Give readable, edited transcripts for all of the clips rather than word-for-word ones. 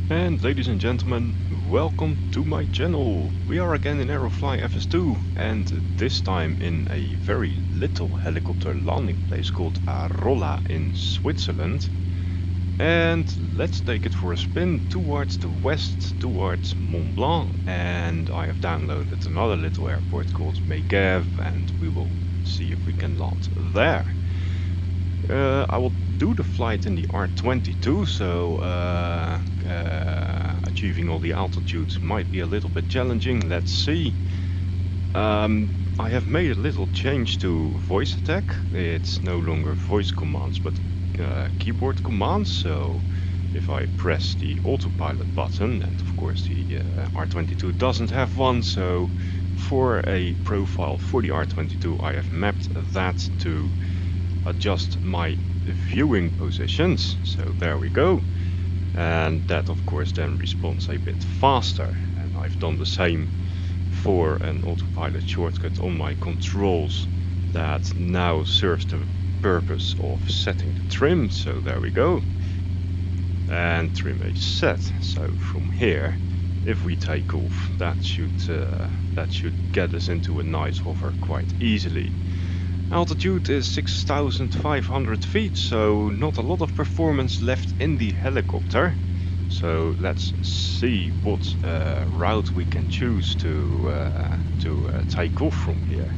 And ladies and gentlemen, welcome to my channel. We are again in Aerofly FS2 and this time in a very little helicopter landing place called Arolla in Switzerland. And let's take it for a spin towards the west, towards Mont Blanc, and I have downloaded another little airport called Megève and we will see if we can land there. I will do the flight in the R22, so achieving all the altitudes might be a little bit challenging. Let's see. I have made a little change to voice attack. It's no longer voice commands but keyboard commands, so if I press the autopilot button, and of course the R22 doesn't have one, so for a profile for the R22 I have mapped that to adjust my viewing positions, so there we go, and that of course then responds a bit faster, and I've done the same for an autopilot shortcut on my controls that now serves the purpose of setting the trim, so there we go, and trim is set. So from here, if we take off, that should get us into a nice hover quite easily. Altitude is 6,500 feet, so not a lot of performance left in the helicopter. So let's see what route we can choose to take off from here.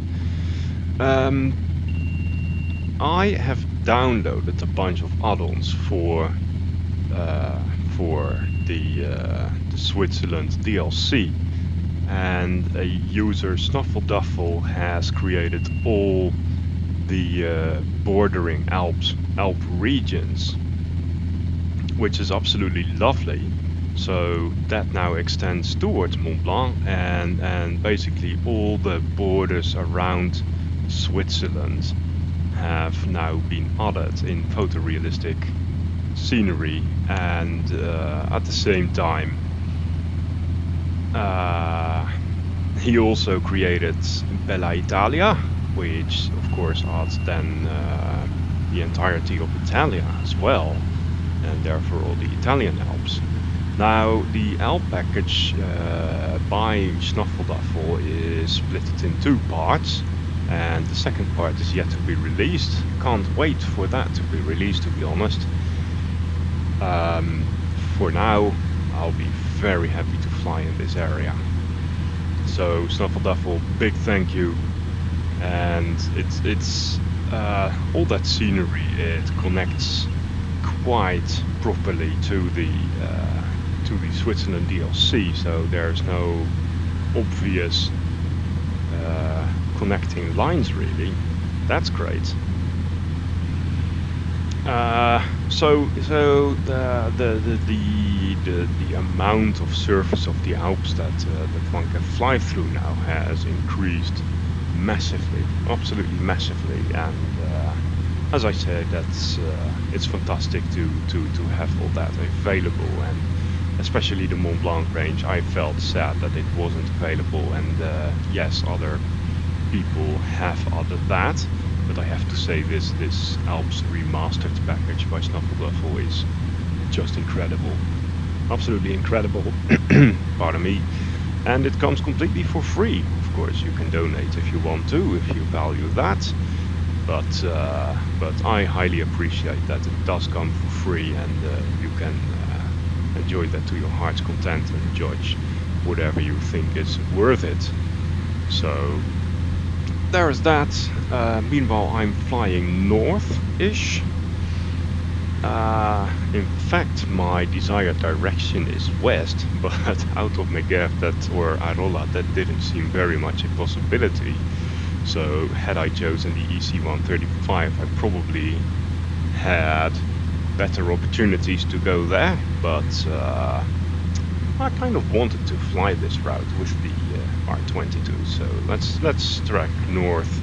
I have downloaded a bunch of add-ons for the Switzerland DLC, and a user Schnuffelduffel has created all the bordering Alp regions, which is absolutely lovely. So that now extends towards Mont Blanc, and basically all the borders around Switzerland have now been added in photorealistic scenery, and at the same time he also created Bella Italia, which of course adds then the entirety of Italia as well, and therefore all the Italian Alps. Now the Alp package by Schnuffelduffel is split in two parts, and the second part is yet to be released. Can't wait for that to be released, to be honest. For now I'll be very happy to fly in this area. So Schnuffelduffel, big thank you. And it's all that scenery, it connects quite properly to the Switzerland DLC, so there's no obvious connecting lines really. That's great. So the amount of surface of the Alps that one can fly through now has increased massively, absolutely massively, and as I said, it's fantastic to have all that available, and especially the Mont Blanc range. I felt sad that it wasn't available, and yes, other people have added that, but I have to say this ALPS remastered package by Schnuffelduffel is just incredible, absolutely incredible. Pardon me. And it comes completely for free. Of course, you can donate if you want to, if you value that. But I highly appreciate that it does come for free, and you can enjoy that to your heart's content and judge whatever you think is worth it. So there's that. Meanwhile, I'm flying north-ish. In fact, my desired direction is west, but out of Megève or Arolla, that didn't seem very much a possibility. So had I chosen the EC135, I probably had better opportunities to go there, but I kind of wanted to fly this route with the R22. So let's track north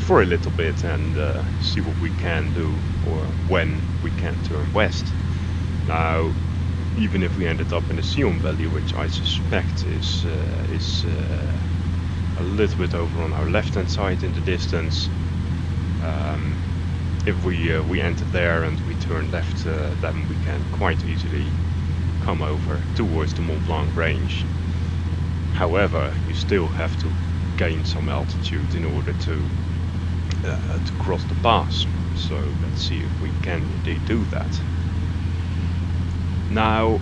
for a little bit and see what we can do, or when we can turn west. Now, even if we ended up in the Sion Valley, which I suspect is a little bit over on our left hand side in the distance, if we enter there and we turn left, then we can quite easily come over towards the Mont Blanc range. However, you still have to gain some altitude in order to cross the pass. So let's see if we can indeed do that. Now,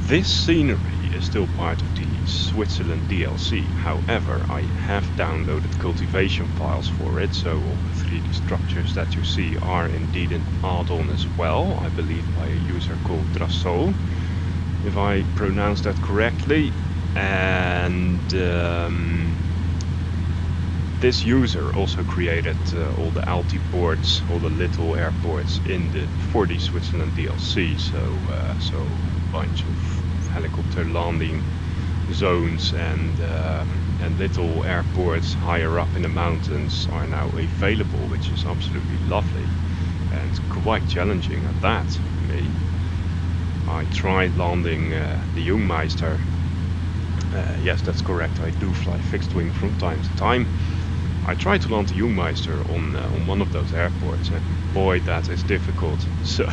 this scenery is still part of the Switzerland DLC. However, I have downloaded cultivation files for it, so all the 3D structures that you see are indeed in Addon as well, I believe by a user called Drassaud, if I pronounce that correctly. And this user also created all the Altiports, all the little airports for the Switzerland DLC. So a bunch of helicopter landing zones and little airports higher up in the mountains are now available, which is absolutely lovely and quite challenging at that for me. I tried landing the Jungmeister. Yes, that's correct, I do fly fixed wing from time to time. I tried to land the Jungmeister on one of those airports, and boy, that is difficult. So,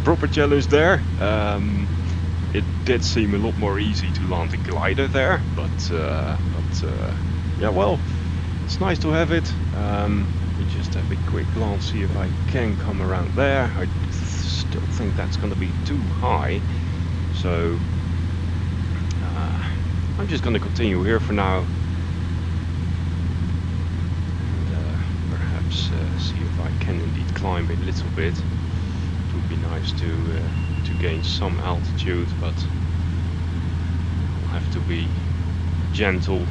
proper challenge there. It did seem a lot more easy to land the glider there, but yeah, well, it's nice to have it. Let me just have a quick glance, see if I can come around there. I still think that's going to be too high, so I'm just going to continue here for now. See if I can indeed climb a little bit. It would be nice to gain some altitude, but I'll have to be gentle.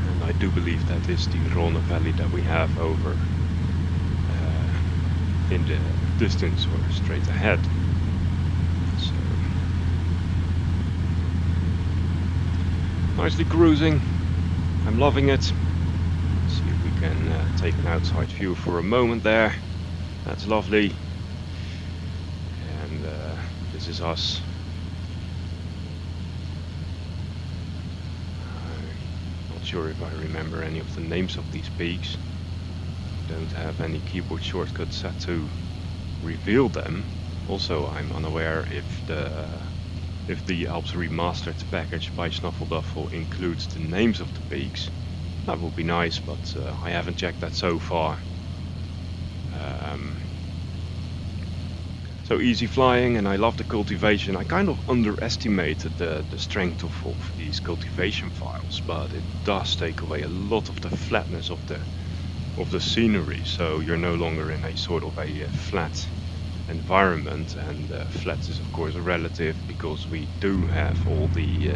And I do believe that is the Rhône Valley that we have over in the distance or straight ahead. So nicely cruising. I'm loving it. Let's see if we can take an outside view for a moment there. That's lovely. And this is us. I'm not sure if I remember any of the names of these peaks. Don't have any keyboard shortcut set to reveal them. Also, I'm unaware if the ALPS remastered package by Schnuffelduffel includes the names of the peaks. That would be nice, but I haven't checked that so far. So easy flying, and I love the cultivation. I kind of underestimated the strength of these cultivation files, but it does take away a lot of the flatness of the scenery. So you're no longer in a sort of a flat environment, and flat is of course relative because we do have all the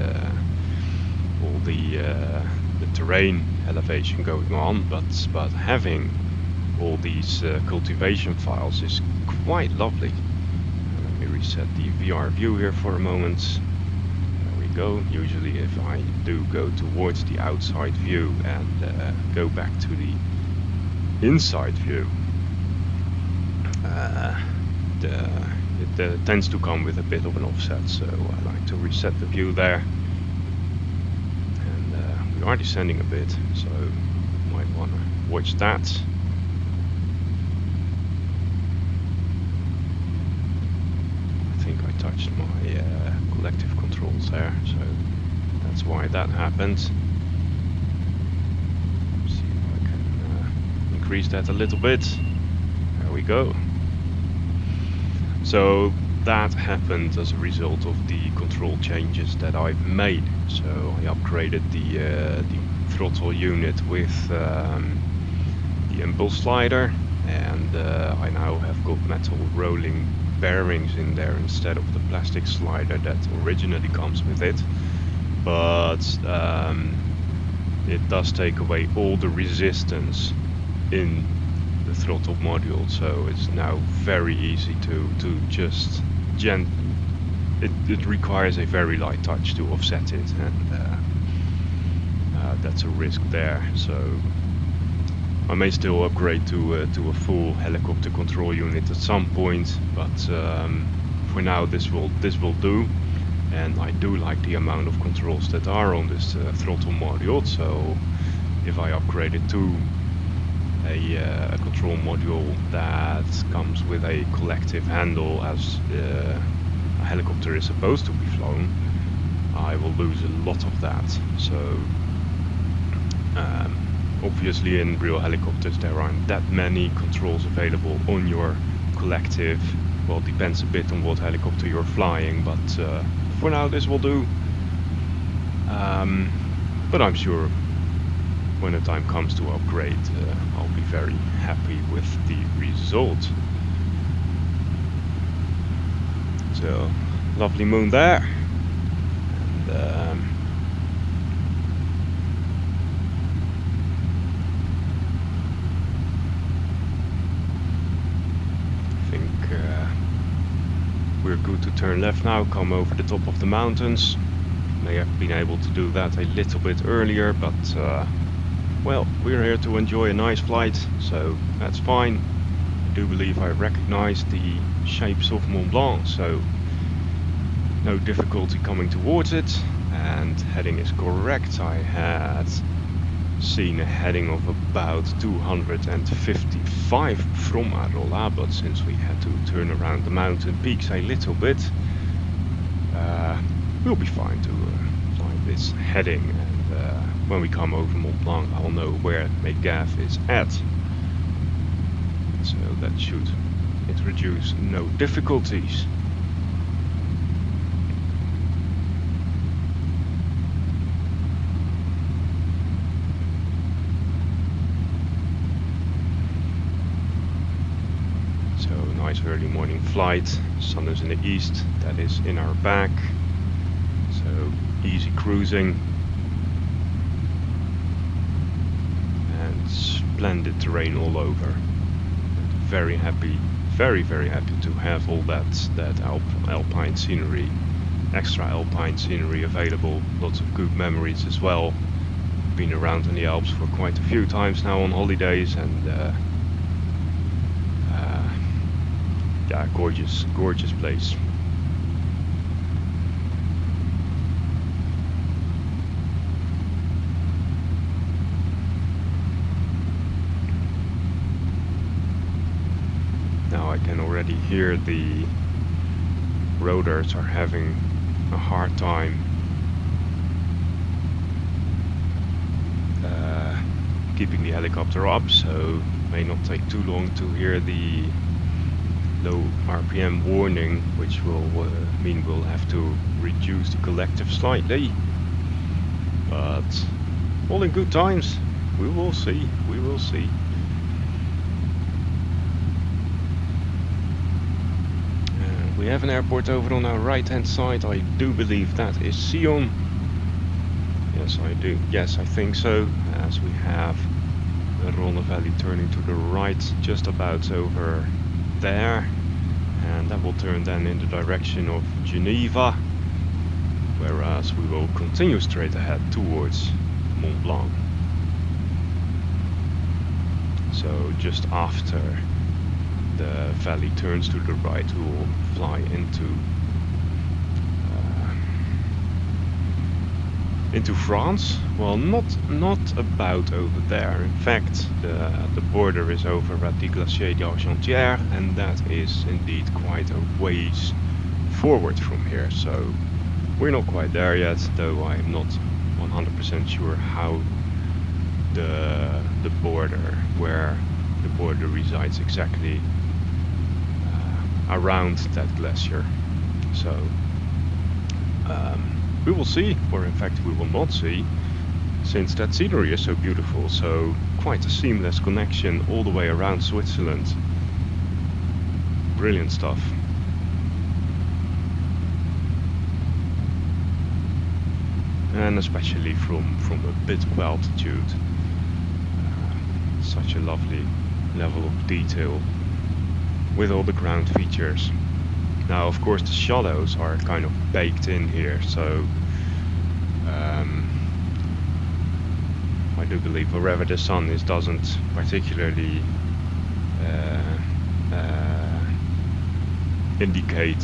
terrain elevation going on, but having all these cultivation files is quite lovely. Let me reset the VR view here for a moment. There we go. Usually if I do go towards the outside view and go back to the inside view, it tends to come with a bit of an offset, so I like to reset the view there. And we are descending a bit, so you might want to watch that. I think I touched my collective controls there, so that's why that happened. See if I can increase that a little bit. There we go. So that happened as a result of the control changes that I've made. So I upgraded the throttle unit with the impulse slider, and I now have got metal rolling bearings in there instead of the plastic slider that originally comes with it. But it does take away all the resistance in the throttle module, so it's now very easy to just it requires a very light touch to offset it, and that's a risk there. So I may still upgrade to a full helicopter control unit at some point, but for now this will do. And I do like the amount of controls that are on this throttle module, so if I upgrade it to a control module that comes with a collective handle as a helicopter is supposed to be flown, I will lose a lot of that. So obviously in real helicopters there aren't that many controls available on your collective. Well, it depends a bit on what helicopter you're flying, but for now this will do. But I'm sure when the time comes to upgrade, I'll be very happy with the result. So, lovely moon there. And I think we're good to turn left now, come over the top of the mountains. May have been able to do that a little bit earlier, but well, we're here to enjoy a nice flight, so that's fine. I do believe I recognize the shapes of Mont Blanc, so no difficulty coming towards it. And heading is correct. I had seen a heading of about 255 from Arolla, but since we had to turn around the mountain peaks a little bit, we'll be fine to fly this heading. And when we come over Mont Blanc, I'll know where Megève is at. So that should introduce no difficulties. So nice early morning flight. Sun is in the east, that is in our back. So easy cruising. And splendid terrain all over. Very happy, very happy to have all that alpine scenery, extra alpine scenery available. Lots of good memories as well. Been around in the Alps for quite a few times now on holidays, and yeah, gorgeous place. Now I can already hear the rotors are having a hard time keeping the helicopter up, so may not take too long to hear the low RPM warning, which will mean we'll have to reduce the collective slightly. But all in good times. We will see. We will see. We have an airport over on our right hand side. I do believe that is Sion. Yes, I do. Yes, I think so. As we have the Arolla Valley turning to the right, just about over there. And that will turn then in the direction of Geneva. Whereas we will continue straight ahead towards Mont Blanc. So just after the valley turns to the right, we will fly into France. Well, not about over there. In fact, the border is over at the Glacier d'Argentière, and that is indeed quite a ways forward from here. So we're not quite there yet, though I'm not 100% sure how the border, where the border resides exactly around that glacier. So we will see, or in fact we will not see, since that scenery is so beautiful. So quite a seamless connection all the way around Switzerland. Brilliant stuff. And especially from a bit of altitude. Such a lovely level of detail with all the ground features. Now, of course, the shadows are kind of baked in here, so I do believe wherever the sun is doesn't particularly indicate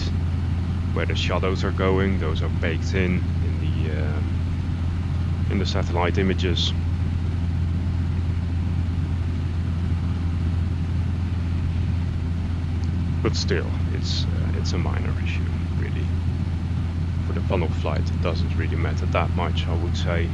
where the shadows are going. Those are baked in the satellite images. But still, it's a minor issue, really. For the funnel flight, it doesn't really matter that much, I would say.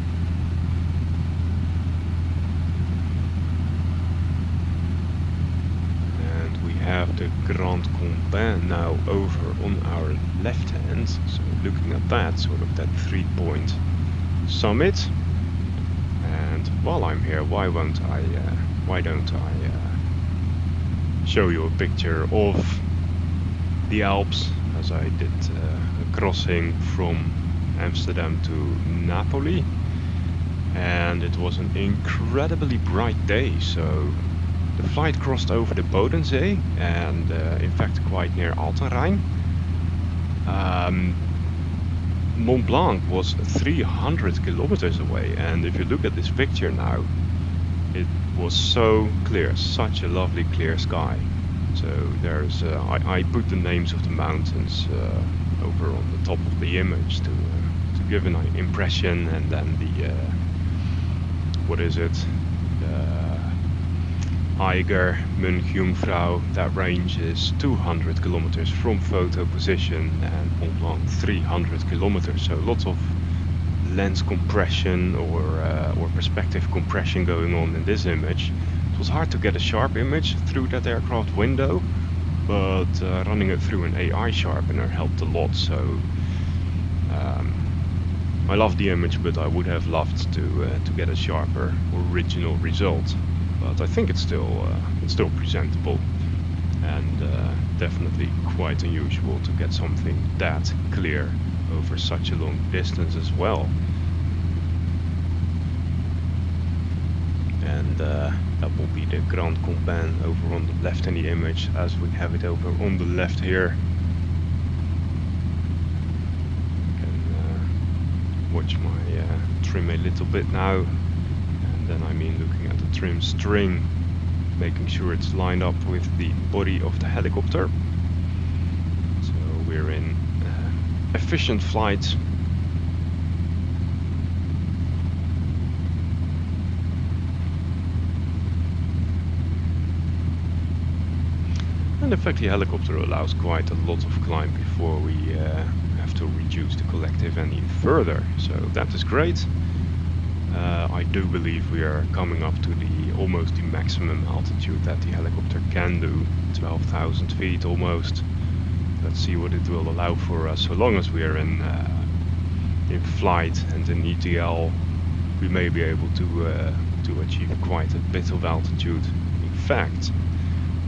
And we have the Grand Combin now over on our left hand. So looking at that, sort of that 3-point summit. And while I'm here, why don't I show you a picture of the Alps, as I did a crossing from Amsterdam to Napoli, and it was an incredibly bright day. So the flight crossed over the Bodensee, and in fact quite near Altenrhein. Mont Blanc was 300 kilometers away, and if you look at this picture now, it was so clear, such a lovely clear sky. So there's, I put the names of the mountains over on the top of the image to give an impression, and then the, what is it, Eiger, Mönchjungfrau, that range is 200 kilometers from photo position, and Mont Blanc 300 kilometers, so lots of lens compression or perspective compression going on in this image. It was hard to get a sharp image through that aircraft window, but running it through an AI sharpener helped a lot. So I love the image, but I would have loved to get a sharper original result. But I think it's still presentable, and definitely quite unusual to get something that clear over such a long distance as well. And that will be the Grand Combin over on the left in the image, as we have it over on the left here. You can watch my trim a little bit now, and then I mean looking at the trim string, making sure it's lined up with the body of the helicopter. So we're in efficient flight. And in fact the helicopter allows quite a lot of climb before we have to reduce the collective any further, so that is great. I do believe we are coming up to almost the maximum altitude that the helicopter can do, 12,000 feet almost. Let's see what it will allow for us. So long as we are in flight and in ETL, we may be able to achieve quite a bit of altitude, in fact,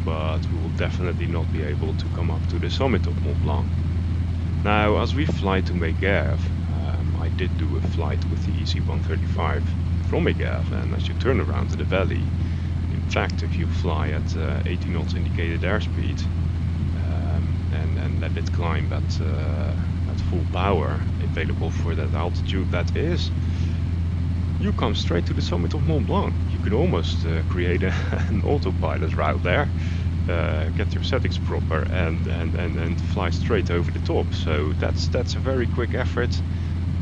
but we will definitely not be able to come up to the summit of Mont Blanc. Now, as we fly to Megève, I did do a flight with the EC-135 from Megève, and as you turn around to the valley, in fact, if you fly at 80 knots indicated airspeed and let it climb at full power, available for that altitude that is, you come straight to the summit of Mont Blanc. You could almost create an autopilot route there, get your settings proper, and fly straight over the top. So that's a very quick effort.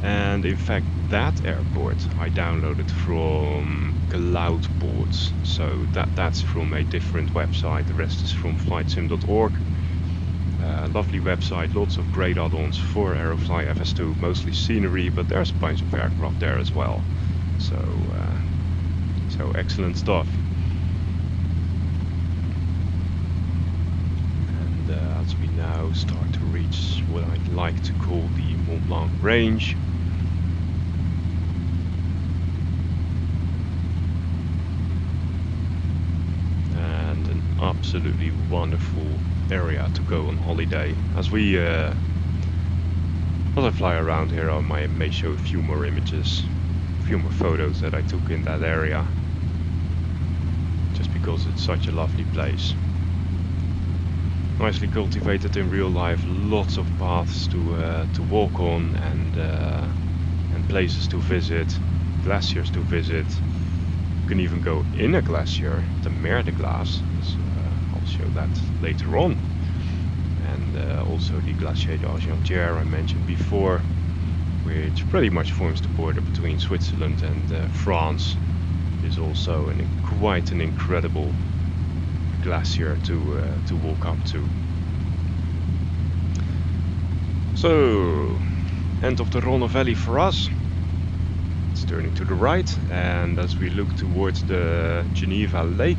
And in fact, that airport I downloaded from Cloudboards, so that's from a different website. The rest is from flightsim.org. Lovely website, lots of great add-ons for Aerofly FS2, mostly scenery, but there's a bunch of aircraft there as well. So excellent stuff. And as we now start to reach what I'd like to call the Mont Blanc range, and an absolutely wonderful area to go on holiday. As I fly around here, I may show a few more images, a few more photos that I took in that area, just because it's such a lovely place. Nicely cultivated in real life, lots of paths to walk on, and places to visit, glaciers to visit. You can even go in a glacier, the Mer de Glace. I'll show that later on. And also the Glacier d'Argentière I mentioned before, which pretty much forms the border between Switzerland and France, is also quite an incredible glacier to walk up to. So, end of the Rhône Valley for us. It's turning to the right, and as we look towards the Geneva Lake,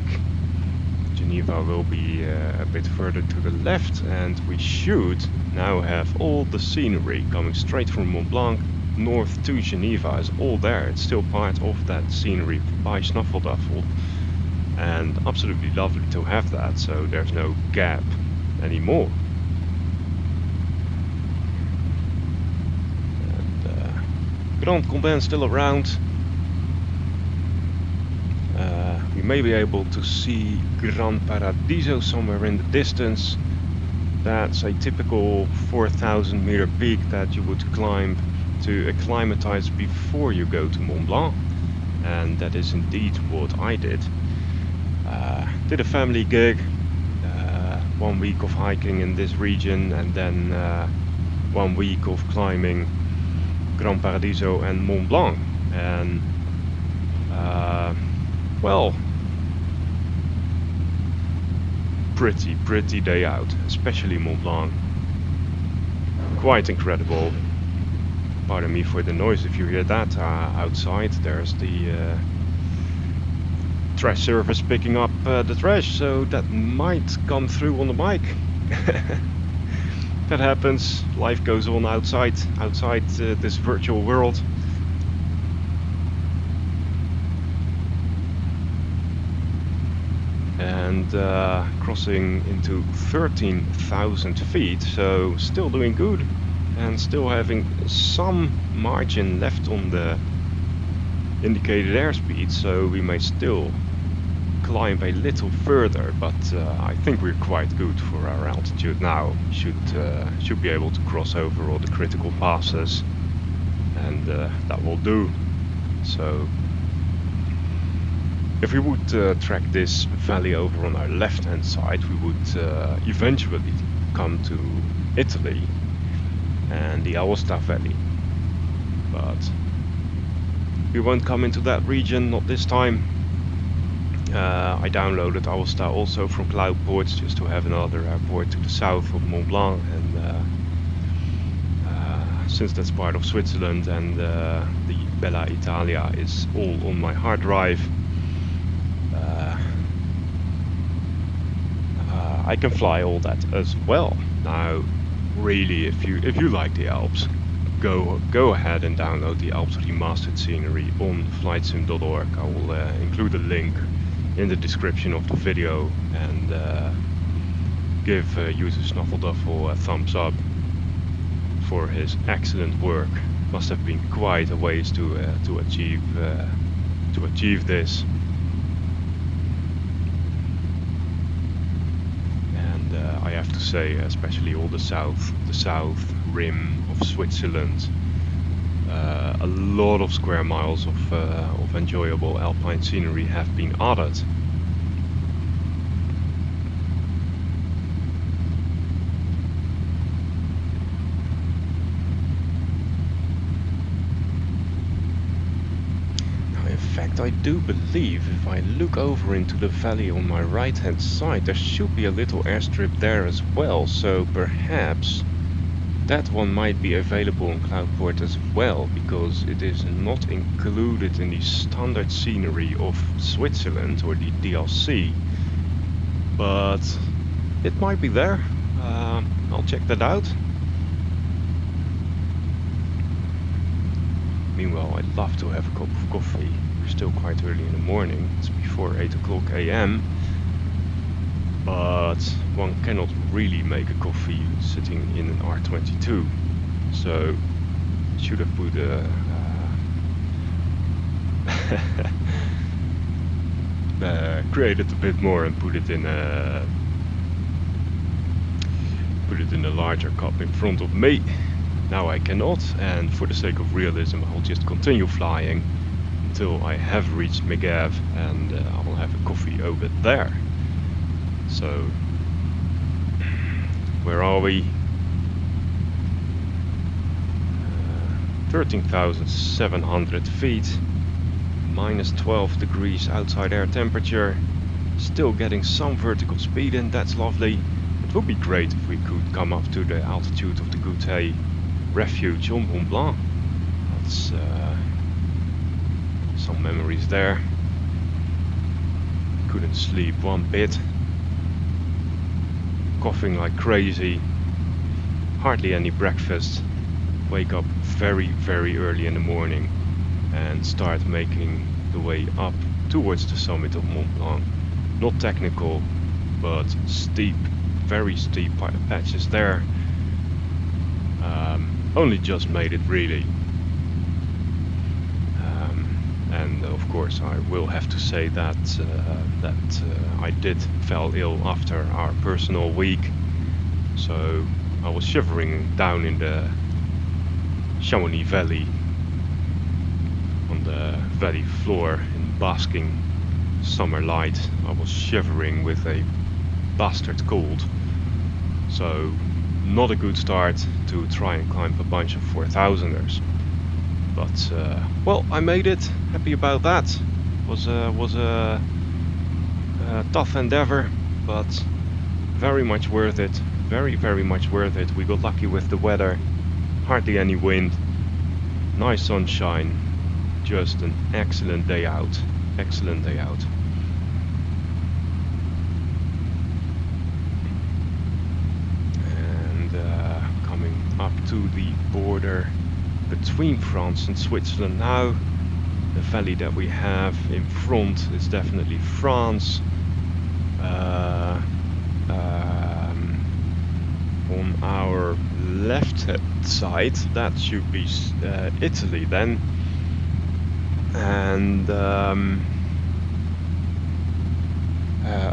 Geneva will be a bit further to the left, and we should now have all the scenery coming straight from Mont Blanc north to Geneva is all there. It's still part of that scenery by Schnuffelduffel, and absolutely lovely to have that, so there's no gap anymore. And Grand Condé still around. We may be able to see Gran Paradiso somewhere in the distance. That's a typical 4,000 meter peak that you would climb to acclimatize before you go to Mont Blanc, and that is indeed what I did. Did a family gig, 1 week of hiking in this region, and then 1 week of climbing Gran Paradiso and Mont Blanc, and well, pretty day out, especially Mont Blanc. Quite incredible. Pardon me for the noise if you hear that outside. There's the trash service picking up the trash, so that might come through on the mic. That happens. Life goes on outside this virtual world. And crossing into 13,000 feet, so still doing good and still having some margin left on the indicated airspeed, so we may still climb a little further, but I think we're quite good for our altitude now. Should be able to cross over all the critical passes, and that will do. So if we would track this valley over on our left hand side, we would eventually come to Italy and the Aosta Valley, but we won't come into that region, not this time. I downloaded Aosta also from Cloudports just to have another airport to the south of Mont Blanc, and since that's part of Switzerland and the Bella Italia is all on my hard drive, I can fly all that as well. Now, really, if you like the Alps, go ahead and download the Alps remastered scenery on flightsim.org. I will include a link in the description of the video, and give user Schnuffelduffel a thumbs up for his excellent work. Must have been quite a ways to achieve this. I have to say, especially all the south rim of Switzerland, a lot of square miles of enjoyable alpine scenery have been added. In fact, I do believe if I look over into the valley on my right hand side, there should be a little airstrip there as well, so perhaps that one might be available on Cloudport as well, because it is not included in the standard scenery of Switzerland or the DLC, but it might be there. I'll check that out. Meanwhile, I'd love to have a cup of coffee. We're still quite early in the morning, it's before 8 o'clock AM, but one cannot really make a coffee sitting in an R22, so should have put created a bit more and put it in a larger cup in front of me. Now I cannot, and for the sake of realism I'll just continue flying until I have reached Megève, and I will have a coffee over there. So, where are we? 13,700 feet, minus 12 degrees outside air temperature, still getting some vertical speed in, that's lovely. It would be great if we could come up to the altitude of the Goutte refuge on Mont Blanc. That's some memories there. Couldn't sleep one bit. Coughing like crazy. Hardly any breakfast. Wake up very, very early in the morning and start making the way up towards the summit of Mont Blanc. Not technical, but steep, very steep patches there. Only just made it really. And of course I will have to say that I did fell ill after our personal week. So I was shivering down in the Chamonix Valley on the valley floor in basking summer light. I was shivering with a bastard cold. So not a good start to try and climb a bunch of 4000ers. But well, I made it. Happy about that. Was a tough endeavor, but very much worth it. Very, very much worth it. We got lucky with the weather. Hardly any wind. Nice sunshine. Just an excellent day out. Excellent day out. And coming up to the border between France and Switzerland now. The valley that we have in front is definitely France. On our left side, that should be Italy then. And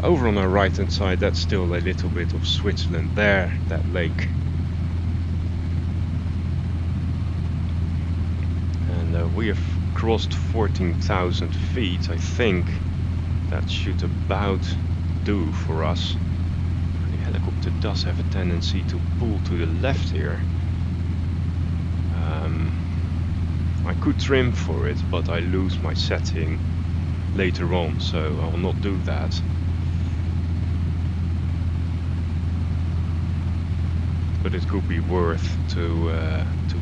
over on our right hand side, that's still a little bit of Switzerland there, that lake. We have crossed 14,000 feet. I think that should about do for us. The helicopter does have a tendency to pull to the left here. I could trim for it, but I lose my setting later on, so I will not do that. But it could be worth to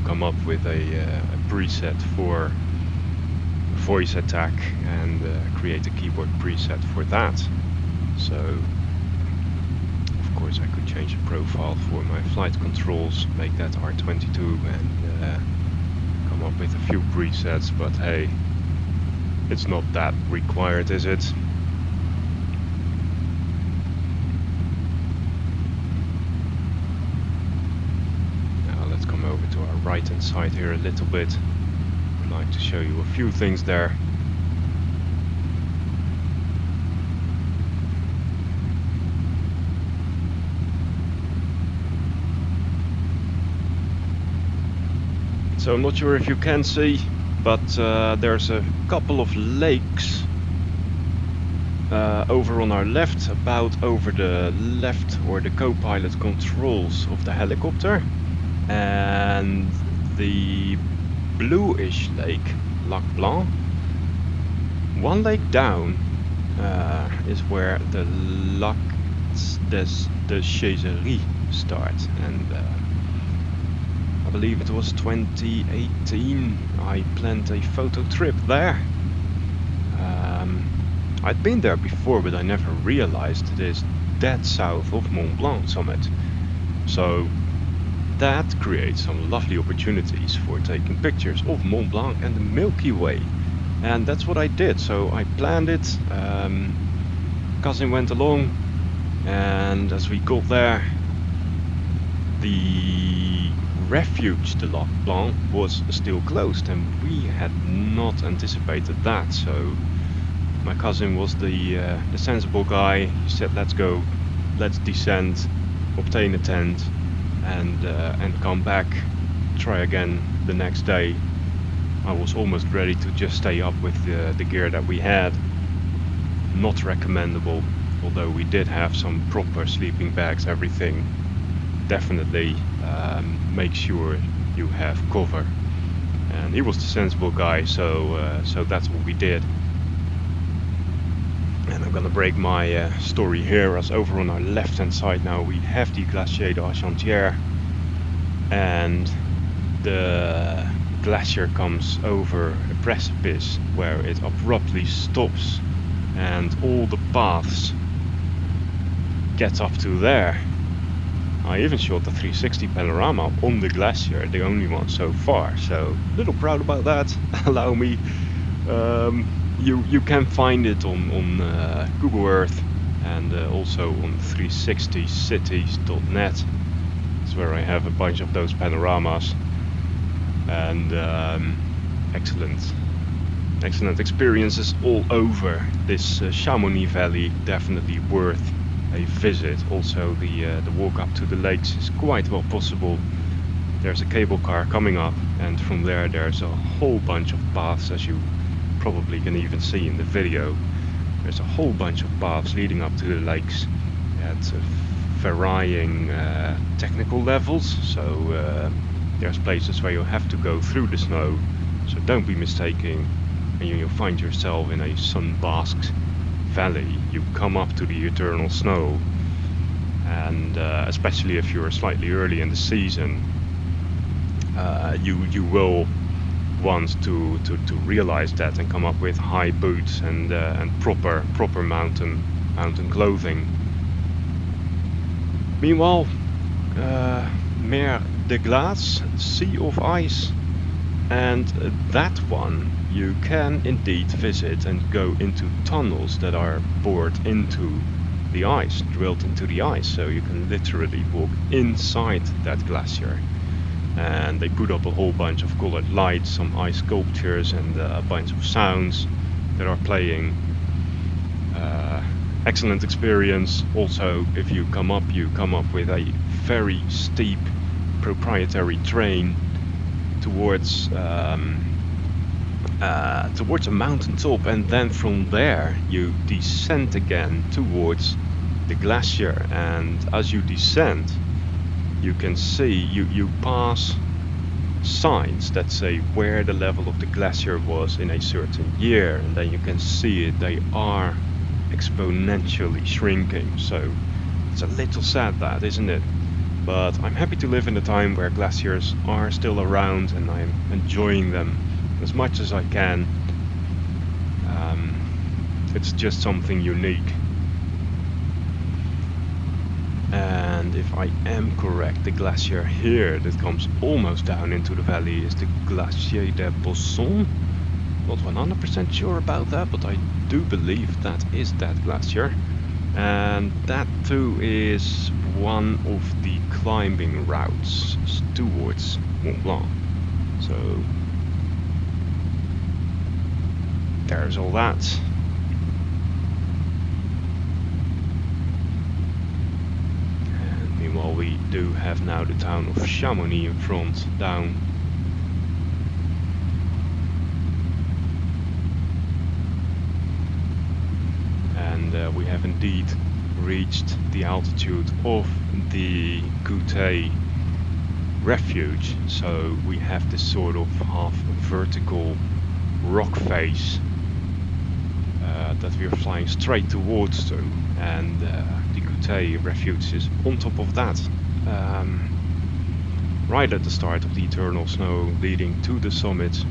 come up with a preset for voice attack and create a keyboard preset for that. So of course I could change the profile for my flight controls, make that R22 and come up with a few presets, but hey, it's not that required, is it? Over to our right hand side here a little bit. I'd like to show you a few things there. So I'm not sure if you can see, but there's a couple of lakes over on our left, about over the left or the co-pilot controls of the helicopter. And the bluish lake, Lac Blanc, one lake down is where the Lac de Chézerie starts, and I believe it was 2018 I planned a photo trip there. I'd been there before, but I never realized it is dead south of Mont Blanc summit, so that creates some lovely opportunities for taking pictures of Mont Blanc and the Milky Way, and that's what I did. So I planned it, cousin went along, and as we got there, the refuge, the Lac Blanc, was still closed, and we had not anticipated that. So my cousin was the sensible guy. He said, let's go, let's descend, obtain a tent, and come back, try again the next day. I was almost ready to just stay up with the gear that we had. Not recommendable, although we did have some proper sleeping bags, everything. Definitely make sure you have cover. And he was the sensible guy, so that's what we did. And I'm gonna break my story here, as over on our left hand side now we have the Glacier d'Argentière, and the glacier comes over a precipice where it abruptly stops and all the paths get up to there. I even shot the 360 panorama on the glacier, the only one so far, so a little proud about that. Allow me. You can find it on Google Earth and also on 360cities.net. It's where I have a bunch of those panoramas, and excellent experiences all over this Chamonix Valley. Definitely worth a visit. Also the walk up to the lakes is quite well possible. There's a cable car coming up, and from there there's a whole bunch of paths, as you probably can even see in the video. There's a whole bunch of paths leading up to the lakes at varying technical levels, so there's places where you have to go through the snow, so don't be mistaken and you'll find yourself in a sun-basked valley. You come up to the eternal snow, and especially if you're slightly early in the season, you will want to realize that and come up with high boots and proper mountain clothing. Meanwhile, Mer de Glace, Sea of Ice, and that one you can indeed visit and go into tunnels that are bored into the ice, drilled into the ice, so you can literally walk inside that glacier. And they put up a whole bunch of colored lights, some ice sculptures, and a bunch of sounds that are playing. Excellent experience. Also, if you come up with a very steep proprietary train towards a mountaintop, and then from there you descend again towards the glacier. And as you descend, you can see, you pass signs that say where the level of the glacier was in a certain year, and then you can see it, they are exponentially shrinking. So it's a little sad, that, isn't it? But I'm happy to live in a time where glaciers are still around, and I'm enjoying them as much as I can. It's just something unique. And if I am correct, the glacier here that comes almost down into the valley is the Glacier des Bossons. Not 100% sure about that, but I do believe that is that glacier. And that too is one of the climbing routes towards Mont Blanc. So there's all that. Meanwhile, we do have now the town of Chamonix in front, down. And we have indeed reached the altitude of the Goutte refuge. So we have this sort of half vertical rock face that we are flying straight towards to. And the Goutte refuge is on top of that, right at the start of the eternal snow leading to the summit.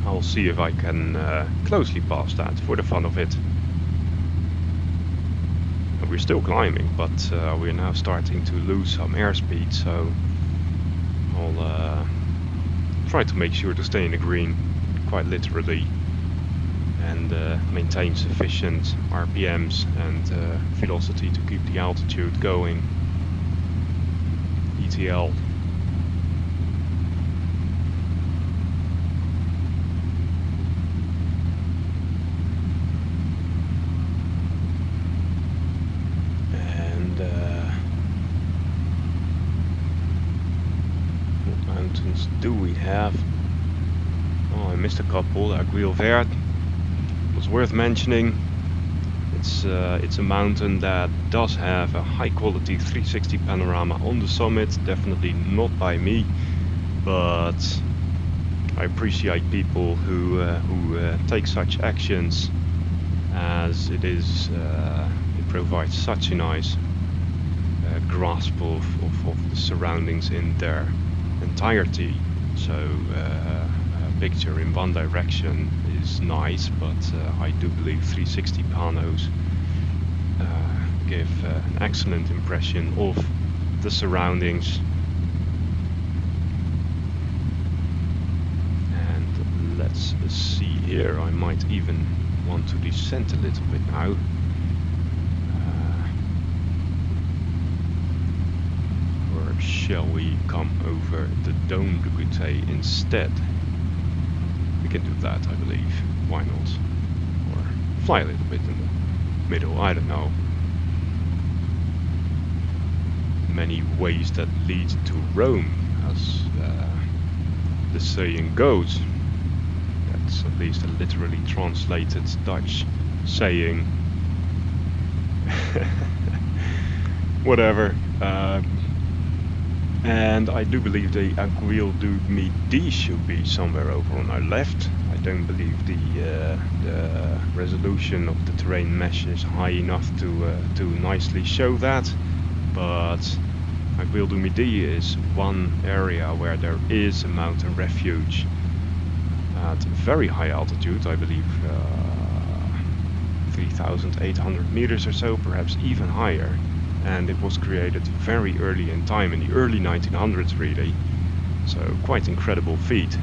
I'll see if I can closely pass that for the fun of it. And we're still climbing, but we're now starting to lose some airspeed, so I'll try to make sure to stay in the green, quite literally, and maintain sufficient RPMs and velocity to keep the altitude going. ETL. And what mountains do we have? Oh, I missed a couple. Aiguille Verte was worth mentioning. It's a mountain that does have a high quality 360 panorama on the summit. Definitely not by me, but I appreciate people who take such actions, as it provides such a nice grasp of the surroundings in there. entirety. So a picture in one direction is nice, but I do believe 360 panos give an excellent impression of the surroundings. And let's see here, I might even want to descend a little bit now. Or shall we come over the Dôme de Goûter instead? We can do that, I believe. Why not? Or fly a little bit in the middle, I don't know. Many ways that lead to Rome, as the saying goes. That's at least a literally translated Dutch saying. Whatever. And I do believe the Aiguille du Midi should be somewhere over on our left. I don't believe the resolution of the terrain mesh is high enough to nicely show that, but Aiguille du Midi is one area where there is a mountain refuge at very high altitude, I believe 3,800 meters or so, perhaps even higher. And it was created very early in time, in the early 1900s really, so quite incredible feat.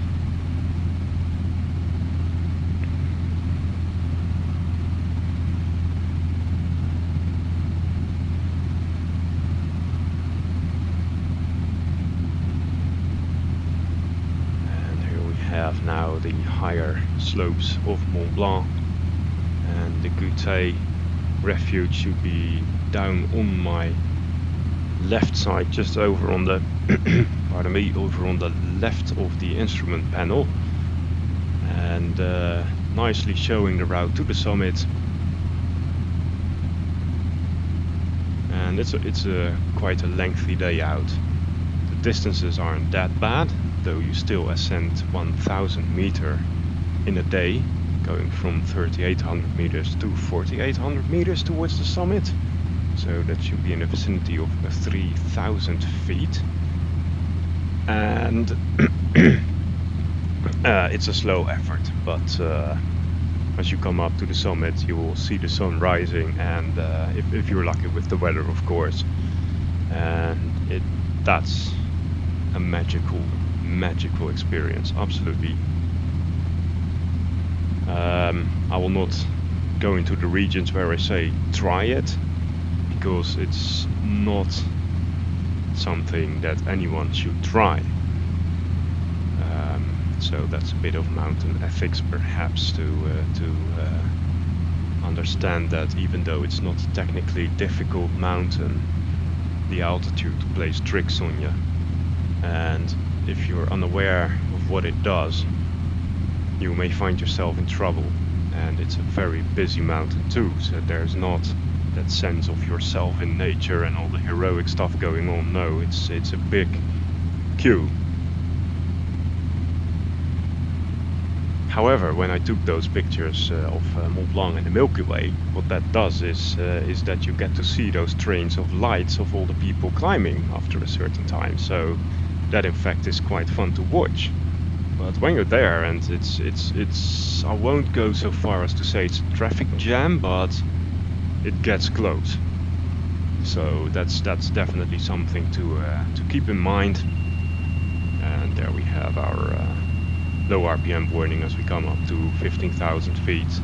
And here we have now the higher slopes of Mont Blanc, and the Goûter refuge should be down on my left side, just over on the pardon me, over on the left of the instrument panel, and nicely showing the route to the summit. And it's a quite a lengthy day out. The distances aren't that bad, though you still ascend 1,000 meter in a day, going from 3,800 meters to 4,800 meters towards the summit. So that should be in the vicinity of 3,000 feet. And it's a slow effort, but as you come up to the summit you will see the sun rising, and if you're lucky with the weather, of course. And that's a magical experience, absolutely. I will not go into the regions where I say try it, because it's not something that anyone should try. So that's a bit of mountain ethics, perhaps, to understand that even though it's not a technically difficult mountain, the altitude plays tricks on you. And if you're unaware of what it does, you may find yourself in trouble. And it's a very busy mountain too, so there's not that sense of yourself in nature and all the heroic stuff going on. No, it's a big queue. However, when I took those pictures of Mont Blanc and the Milky Way, what that does is that you get to see those trains of lights of all the people climbing after a certain time. So that in fact is quite fun to watch. But when you're there, and it's I won't go so far as to say it's a traffic jam, but it gets close. So that's definitely something to keep in mind. And there we have our low RPM warning as we come up to 15,000 feet.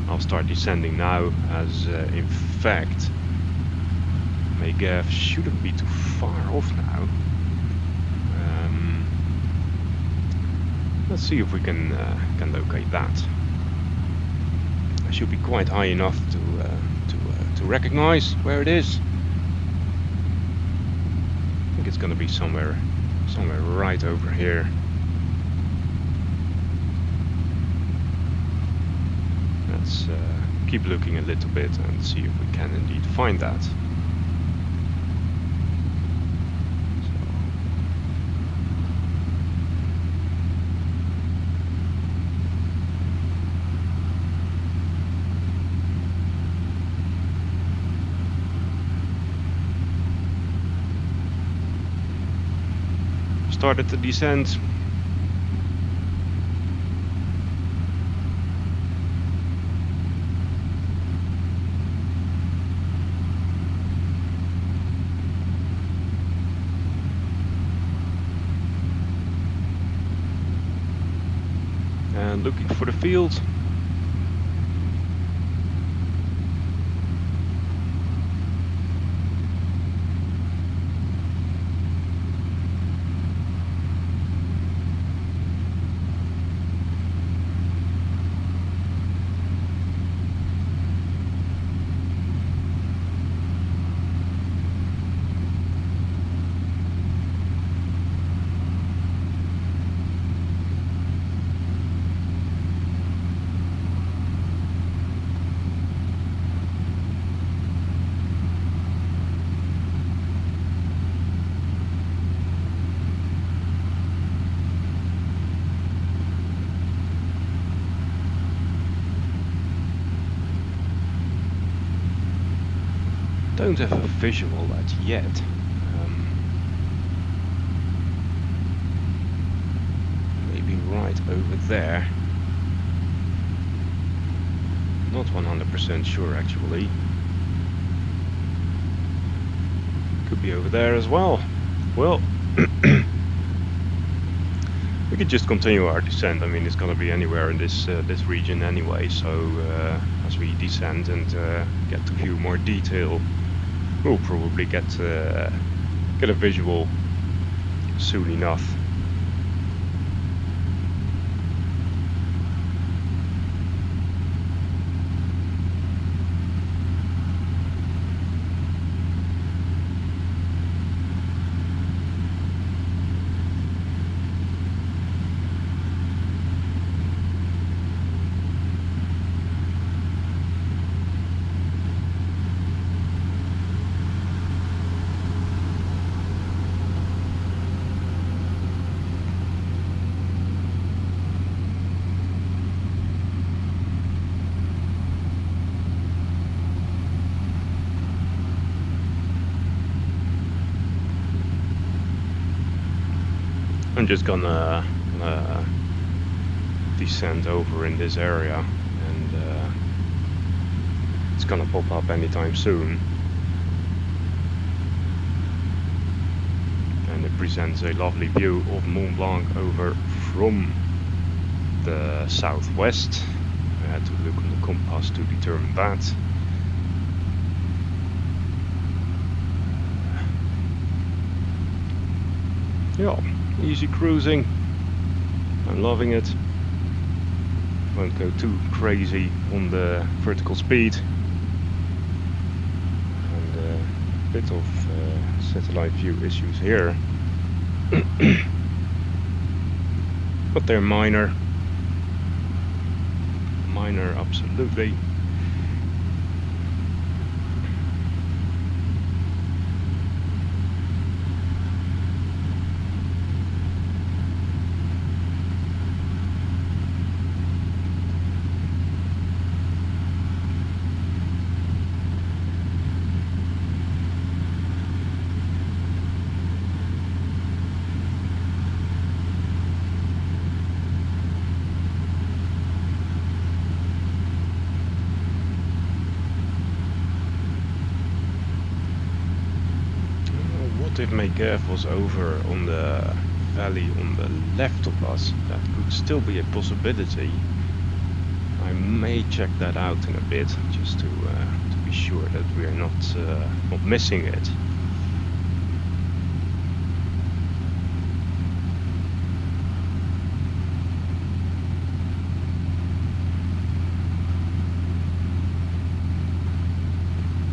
I'll start descending now, as in fact Megève shouldn't be too far off now. Let's see if we can locate that. I should be quite high enough to recognize where it is. I think it's going to be somewhere right over here. Let's keep looking a little bit and see if we can indeed find that. started the descent. And looking for the field. Don't have a visual at yet. Maybe right over there. Not 100% sure actually. Could be over there as well. Well, we could just continue our descent. I mean, it's gonna be anywhere in this this region anyway. So as we descend and get a few more detail, we'll probably get a visual soon enough. I'm just gonna descend over in this area, and it's gonna pop up anytime soon. And it presents a lovely view of Mont Blanc over from the southwest. I had to look on the compass to determine that. Yeah. Easy cruising. I'm loving it. Won't go too crazy on the vertical speed. And a bit of satellite view issues here. But they're minor. Minor, absolutely. If Megève was over on the valley on the left of us, that could still be a possibility. I may check that out in a bit, just to be sure that we are not missing it.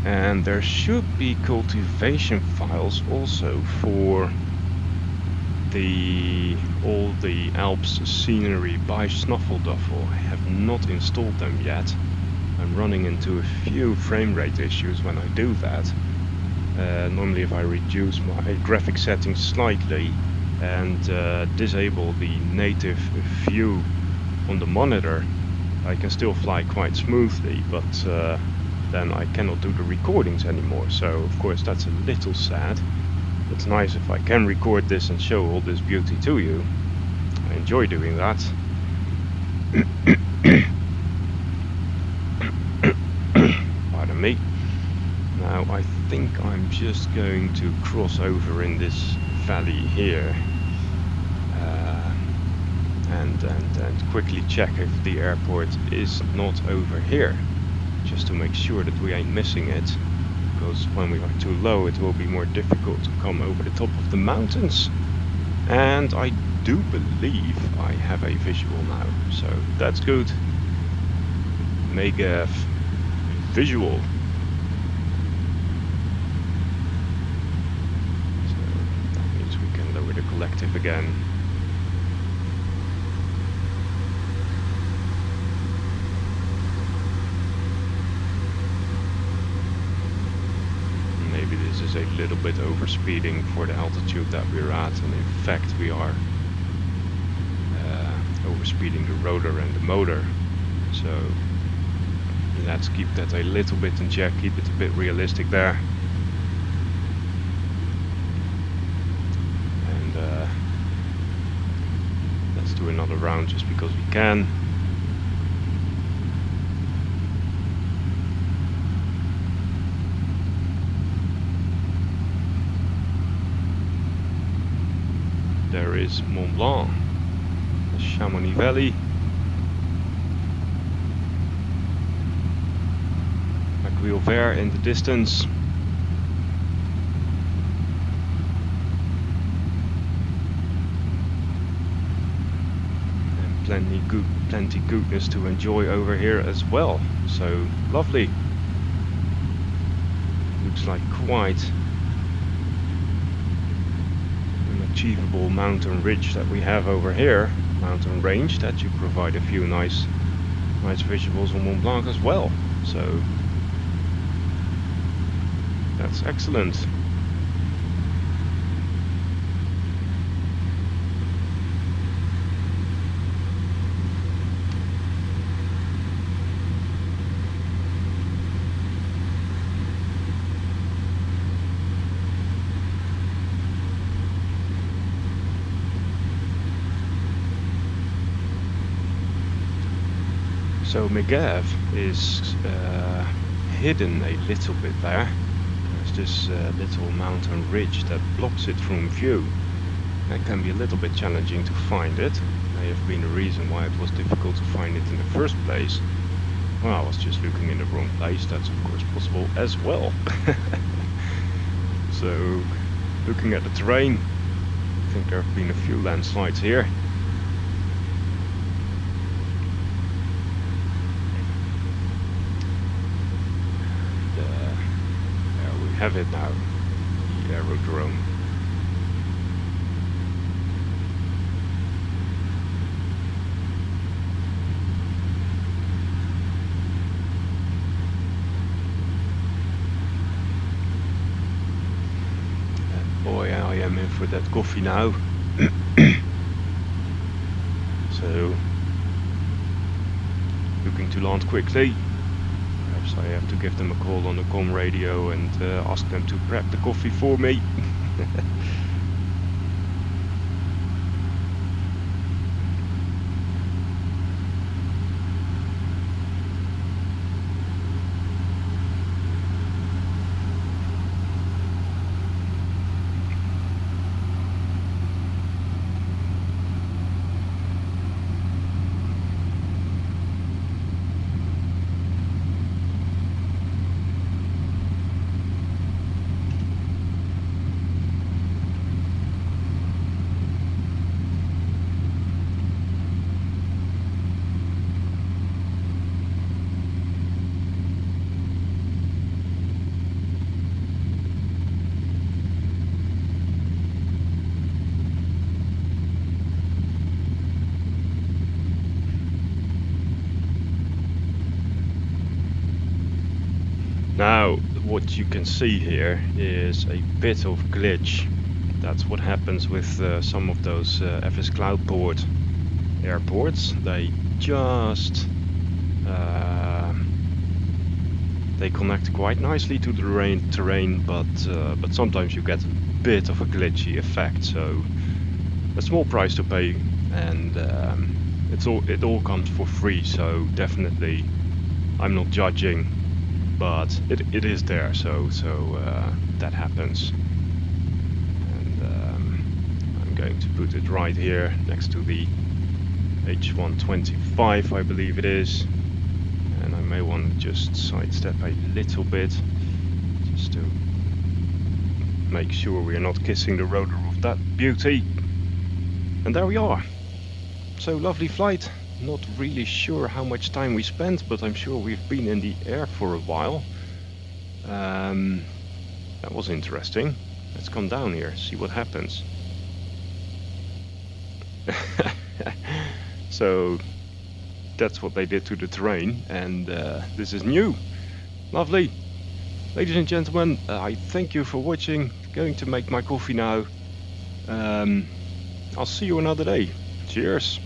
And there should be cultivation files also for all the ALPS scenery by Schnuffelduffel. I have not installed them yet. I'm running into a few frame rate issues when I do that. Normally if I reduce my graphic settings slightly and disable the native view on the monitor, I can still fly quite smoothly, but then I cannot do the recordings anymore, so of course that's a little sad. It's nice if I can record this and show all this beauty to you. I enjoy doing that. Pardon me. Now I think I'm just going to cross over in this valley here and quickly check if the airport is not over here, just to make sure that we ain't missing it, because when we are too low it will be more difficult to come over the top of the mountains. And I do believe I have a visual now, so that's good. Megève visual. So that means we can lower the collective again. Maybe this is a little bit overspeeding for the altitude that we're at, and in fact we are overspeeding the rotor and the motor. So let's keep that a little bit in check, keep it a bit realistic there. And let's do another round just because we can. There is Mont Blanc, the Chamonix Valley. Vallorcine in the distance. And plenty goodness to enjoy over here as well. So lovely. Looks like quite an achievable mountain ridge that we have over here. Mountain range that you provide a few nice visuals on Mont Blanc as well. So that's excellent. So Megève is hidden a little bit there. There's this little mountain ridge that blocks it from view. That can be a little bit challenging to find it. May have been the reason why it was difficult to find it in the first place. Well, I was just looking in the wrong place. That's of course possible as well. So, looking at the terrain, I think there have been a few landslides here. Have it now, the aerodrome. And boy, I am in for that coffee now. So, looking to land quickly. I have to give them a call on the comm radio and ask them to prep the coffee for me. Now, what you can see here is a bit of glitch. That's what happens with some of those FS Cloudport airports. They just They connect quite nicely to the terrain, but sometimes you get a bit of a glitchy effect. So a small price to pay, and it all comes for free. So definitely, I'm not judging, but it is there. So that happens, and I'm going to put it right here next to the H125, I believe it is. And I may want to just sidestep a little bit, just to make sure we are not kissing the rotor of that beauty. And there we are. So lovely flight. Not really sure how much time we spent, but I'm sure we've been in the air for a while. That was interesting. Let's come down here, see what happens. So that's what they did to the terrain, and this is new. Lovely. Ladies and gentlemen, I thank you for watching. Going to make my coffee now. I'll see you another day. Cheers.